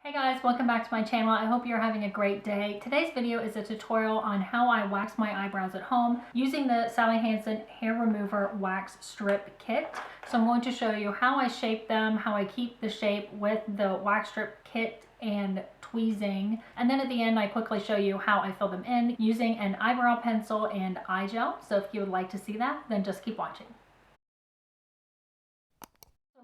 Hey guys, welcome back to my channel. I hope you're having a great day. Today's video is a tutorial on how I wax my eyebrows at home using the Sally Hansen Hair Remover Wax Strip Kit. So I'm going to show you how I shape them, how I keep the shape with the wax strip kit and tweezing. And then at the end, I quickly show you how I fill them in using an eyebrow pencil and eye gel. So if you would like to see that, then just keep watching.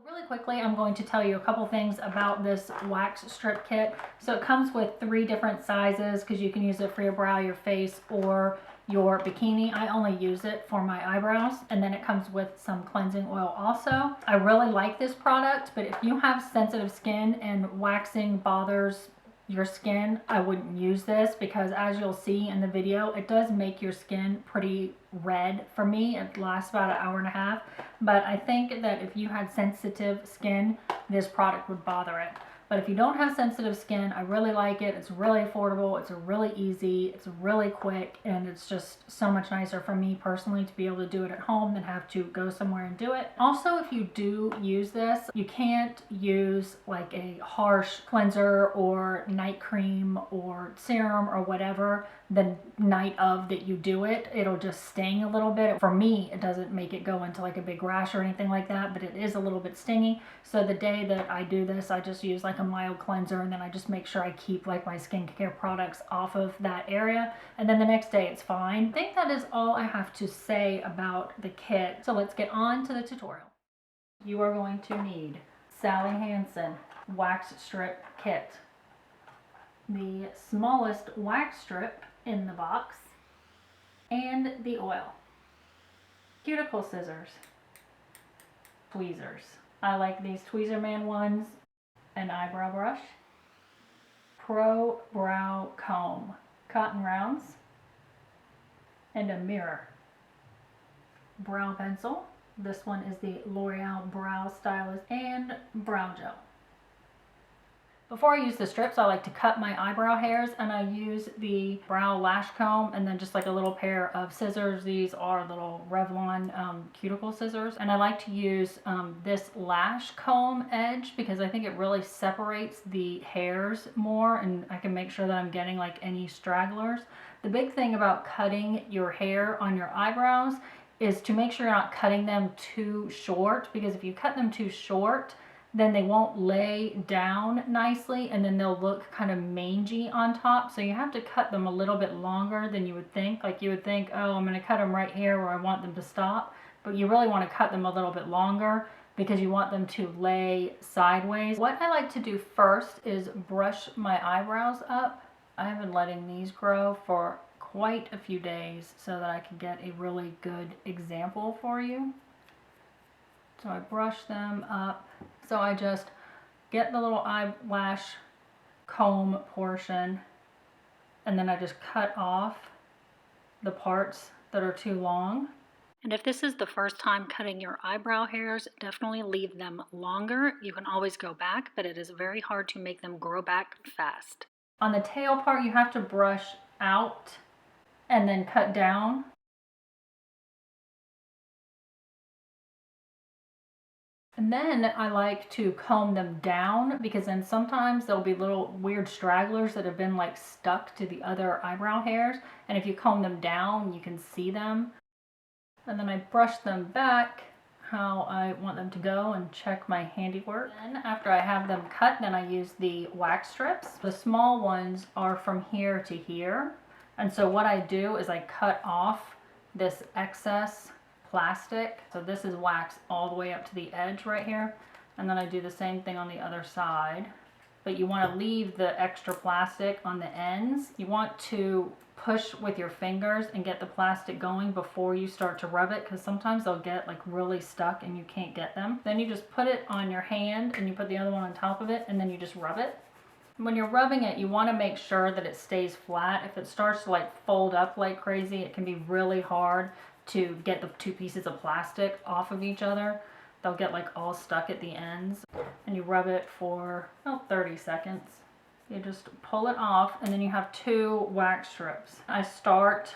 Really quickly, I'm going to tell you a couple things about this wax strip kit. So it comes with 3 different sizes because you can use it for your brow, your face, or your bikini. I only use it for my eyebrows. And then it comes with some cleansing oil also. I really like this product, but if you have sensitive skin and waxing bothers your skin, I wouldn't use this because, as you'll see in the video, it does make your skin pretty red. For me, it lasts about an hour and a half, but I think that if you had sensitive skin, this product would bother it. But if you don't have sensitive skin, I really like it. It's really affordable, it's really easy, it's really quick, and it's just so much nicer for me personally to be able to do it at home than have to go somewhere and do it. Also, if you do use this, you can't use like a harsh cleanser or night cream or serum or whatever the night of that you do it. It'll just sting a little bit. For me, it doesn't make it go into like a big rash or anything like that, but it is a little bit stingy. So the day that I do this, I just use like a mild cleanser, and then I just make sure I keep like my skincare products off of that area, and then the next day it's fine. I think that is all I have to say about the kit. So let's get on to the tutorial. You are going to need Sally Hansen Wax Strip Kit, the smallest wax strip in the box, and the oil, cuticle scissors, tweezers. I like these Tweezer Man ones, an eyebrow brush, Pro Brow Comb, cotton rounds, and a mirror. Brow pencil. This one is the L'Oreal Brow Stylist, and brow gel. Before I use the strips, I like to cut my eyebrow hairs, and I use the brow lash comb and then just like a little pair of scissors. These are little Revlon cuticle scissors, and I like to use this lash comb edge because I think it really separates the hairs more, and I can make sure that I'm getting like any stragglers. The big thing about cutting your hair on your eyebrows is to make sure you're not cutting them too short, because if you cut them too short, then they won't lay down nicely, and then they'll look kind of mangy on top. So you have to cut them a little bit longer than you would think. Like you would think, oh, I'm going to cut them right here where I want them to stop. But you really want to cut them a little bit longer because you want them to lay sideways. What I like to do first is brush my eyebrows up. I've been letting these grow for quite a few days so that I can get a really good example for you. So I brush them up. So I just get the little eyelash comb portion, and then I just cut off the parts that are too long. And if this is the first time cutting your eyebrow hairs, definitely leave them longer. You can always go back, but it is very hard to make them grow back fast. On the tail part, you have to brush out and then cut down. And then I like to comb them down, because then sometimes there'll be little weird stragglers that have been like stuck to the other eyebrow hairs. And if you comb them down, you can see them. And then I brush them back how I want them to go and check my handiwork. Then after I have them cut, then I use the wax strips. The small ones are from here to here. And so what I do is I cut off this excess plastic. So this is wax all the way up to the edge right here, and then I do the same thing on the other side. But you want to leave the extra plastic on the ends. You want to push with your fingers and get the plastic going before you start to rub it, because sometimes they'll get like really stuck and you can't get them. Then you just put it on your hand and you put the other one on top of it, and then you just rub it. When you're rubbing it, you want to make sure that it stays flat. If it starts to like fold up like crazy, it can be really hard to get the 2 pieces of plastic off of each other. They'll get like all stuck at the ends. And you rub it for about 30 seconds. You just pull it off, and then you have 2 wax strips. I start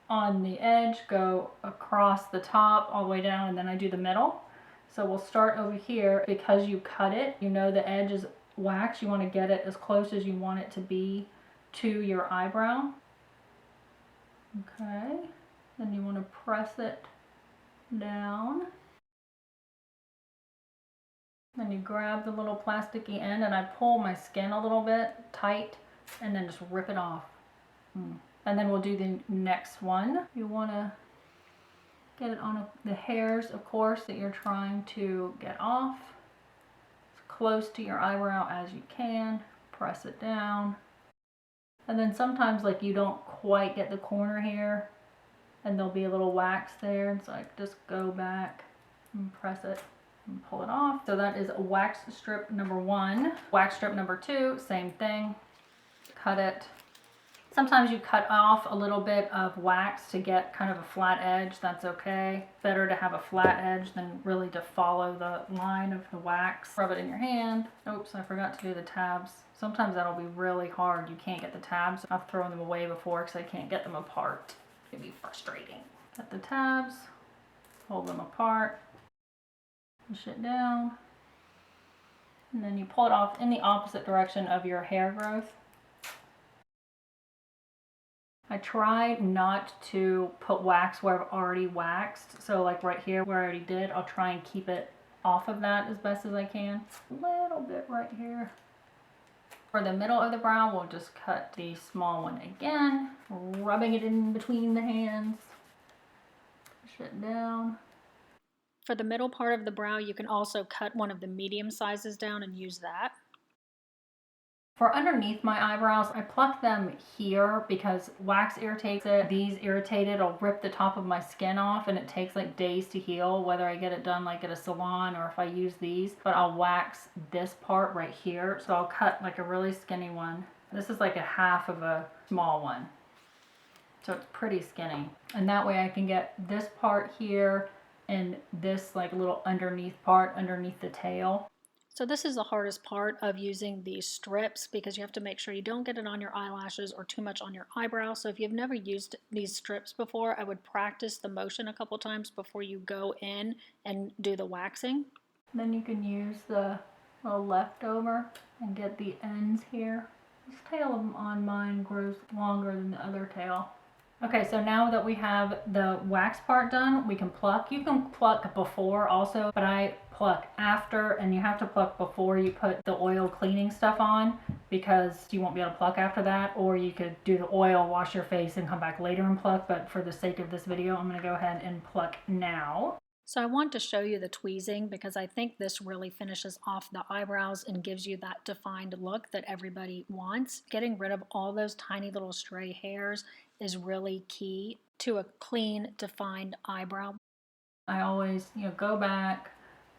on the edge, go across the top all the way down, and then I do the middle. So we'll start over here. Because you cut it, you know the edge is wax, you want to get it as close as you want it to be to your eyebrow. Okay, then you want to press it down. Then you grab the little plasticky end, and I pull my skin a little bit tight and then just rip it off. And then we'll do the next one. You want to get it on the hairs, of course, that you're trying to get off. As close to your eyebrow as you can. Press it down. And then sometimes like you don't quite get the corner here and there'll be a little wax there. And so I just go back and press it and pull it off. So that is wax strip number 1. Wax strip number 2, same thing. Cut it. Sometimes you cut off a little bit of wax to get kind of a flat edge. That's okay. Better to have a flat edge than really to follow the line of the wax. Rub it in your hand. Oops, I forgot to do the tabs. Sometimes that'll be really hard. You can't get the tabs. I've thrown them away before because I can't get them apart. It can be frustrating. Get the tabs, hold them apart, push it down, and then you pull it off in the opposite direction of your hair growth. I try not to put wax where I've already waxed. So like right here where I already did, I'll try and keep it off of that as best as I can. A little bit right here. For the middle of the brow, we'll just cut the small one again, rubbing it in between the hands. Push it down. For the middle part of the brow, you can also cut one of the medium sizes down and use that. For underneath my eyebrows, I pluck them here because wax irritates it. These irritate it. I'll rip the top of my skin off and it takes like days to heal, whether I get it done like at a salon or if I use these. But I'll wax this part right here. So I'll cut like a really skinny one. This is like a half of a small one. So it's pretty skinny. And that way I can get this part here and this like little underneath part underneath the tail. So this is the hardest part of using these strips because you have to make sure you don't get it on your eyelashes or too much on your eyebrow. So if you've never used these strips before, I would practice the motion a couple times before you go in and do the waxing. Then you can use the little leftover and get the ends here. This tail on mine grows longer than the other tail. Okay, so now that we have the wax part done, we can pluck. You can pluck before also, but I pluck after, and you have to pluck before you put the oil cleaning stuff on because you won't be able to pluck after that, or you could do the oil, wash your face, and come back later and pluck, but for the sake of this video, I'm going to go ahead and pluck now. So I want to show you the tweezing because I think this really finishes off the eyebrows and gives you that defined look that everybody wants. Getting rid of all those tiny little stray hairs is really key to a clean, defined eyebrow. I always, go back,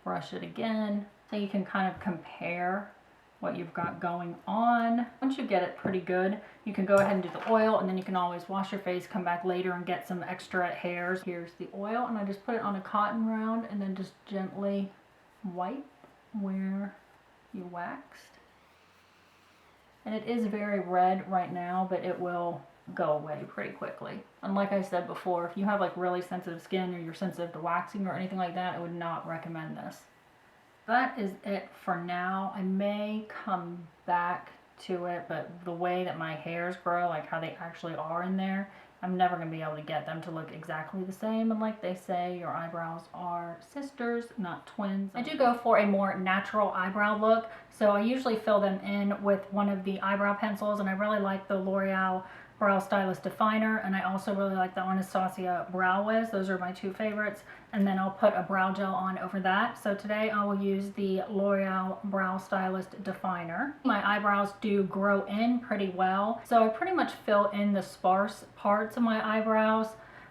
brush it again, so you can kind of compare what you've got going on. Once you get it pretty good, you can go ahead and do the oil, and then you can always wash your face, come back later and get some extra hairs. Here's the oil, and I just put it on a cotton round and then just gently wipe where you waxed. And it is very red right now, but it will go away pretty quickly. And like I said before, if you have like really sensitive skin or you're sensitive to waxing or anything like that, I would not recommend this. That is it for now. I may come back to it, but the way that my hairs grow, like how they actually are in there, I'm never going to be able to get them to look exactly the same. And like they say, your eyebrows are sisters, not twins. I do go for a more natural eyebrow look, so I usually fill them in with one of the eyebrow pencils, and I really like the L'Oreal Brow Stylist Definer, and I also really like the Anastasia Brow Wiz. Those are my two favorites, and then I'll put a brow gel on over that. So today I will use the L'Oreal Brow Stylist Definer. My eyebrows do grow in pretty well, so I pretty much fill in the sparse parts of my eyebrows,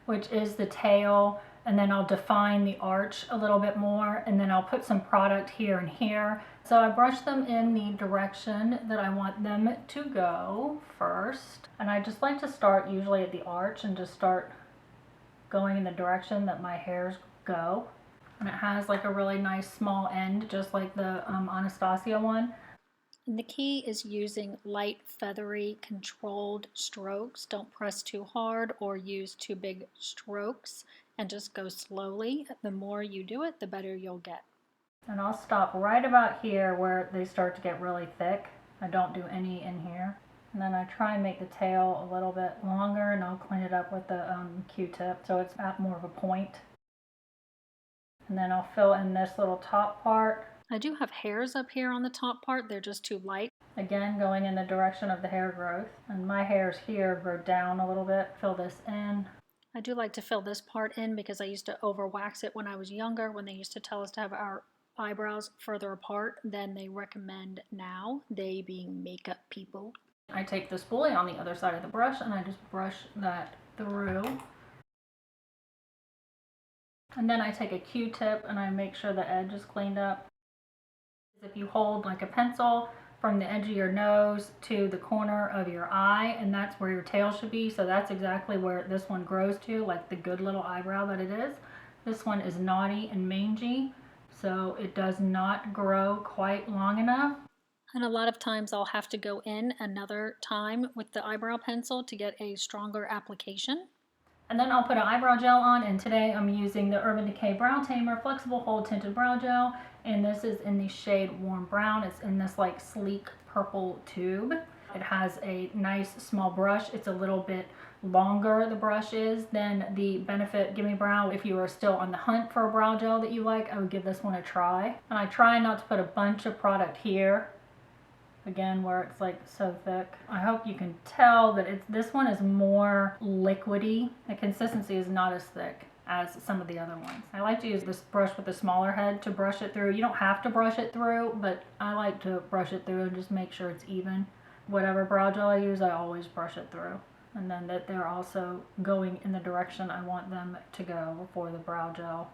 which is the tail, and then I'll define the arch a little bit more, and then I'll put some product here and here. So I brush them in the direction that I want them to go first. And I just like to start usually at the arch and just start going in the direction that my hairs go. And it has like a really nice small end, just like the Anastasia one. And the key is using light, feathery, controlled strokes. Don't press too hard or use too big strokes, and just go slowly. The more you do it, the better you'll get. And I'll stop right about here where they start to get really thick. I don't do any in here. And then I try and make the tail a little bit longer, and I'll clean it up with the Q-tip so it's at more of a point. And then I'll fill in this little top part. I do have hairs up here on the top part, they're just too light. Again, going in the direction of the hair growth. And my hairs here grow down a little bit. Fill this in. I do like to fill this part in because I used to over wax it when I was younger, when they used to tell us to have our eyebrows further apart than they recommend now, they being makeup people. I take the spoolie on the other side of the brush and I just brush that through. And then I take a Q-tip and I make sure the edge is cleaned up. If you hold like a pencil from the edge of your nose to the corner of your eye, and that's where your tail should be, so that's exactly where this one grows to, like the good little eyebrow that it is. This one is naughty and mangy, so it does not grow quite long enough. And a lot of times I'll have to go in another time with the eyebrow pencil to get a stronger application. And then I'll put an eyebrow gel on, and today I'm using the Urban Decay Brow Tamer Flexible Hold Tinted Brow Gel, and this is in the shade Warm Brown. It's in this like sleek purple tube. It has a nice small brush. It's a little bit longer, the brush is, than the Benefit Gimme Brow. If you are still on the hunt for a brow gel that you like, I would give this one a try. And I try not to put a bunch of product here, again, where it's like so thick. I hope you can tell that this one is more liquidy. The consistency is not as thick as some of the other ones. I like to use this brush with the smaller head to brush it through. You don't have to brush it through, but I like to brush it through and just make sure it's even. Whatever brow gel I use, I always brush it through. And then that they're also going in the direction I want them to go before the brow gel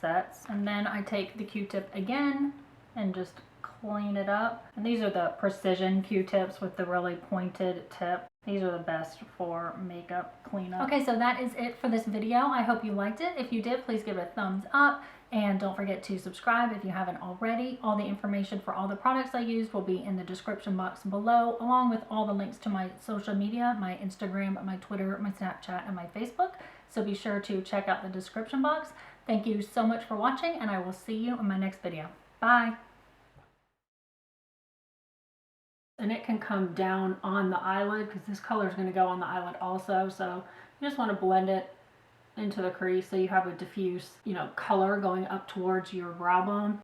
sets. And then I take the Q-tip again and just clean it up. And these are the precision Q-tips with the really pointed tip. These are the best for makeup cleanup. Okay, so that is it for this video. I hope you liked it. If you did, please give it a thumbs up. And don't forget to subscribe if you haven't already. All the information for all the products I used will be in the description box below, along with all the links to my social media, my Instagram, my Twitter, my Snapchat, and my Facebook. So be sure to check out the description box. Thank you so much for watching, and I will see you in my next video. Bye. And it can come down on the eyelid because this color is going to go on the eyelid also. So you just want to blend it into the crease so you have a diffuse, color going up towards your brow bone.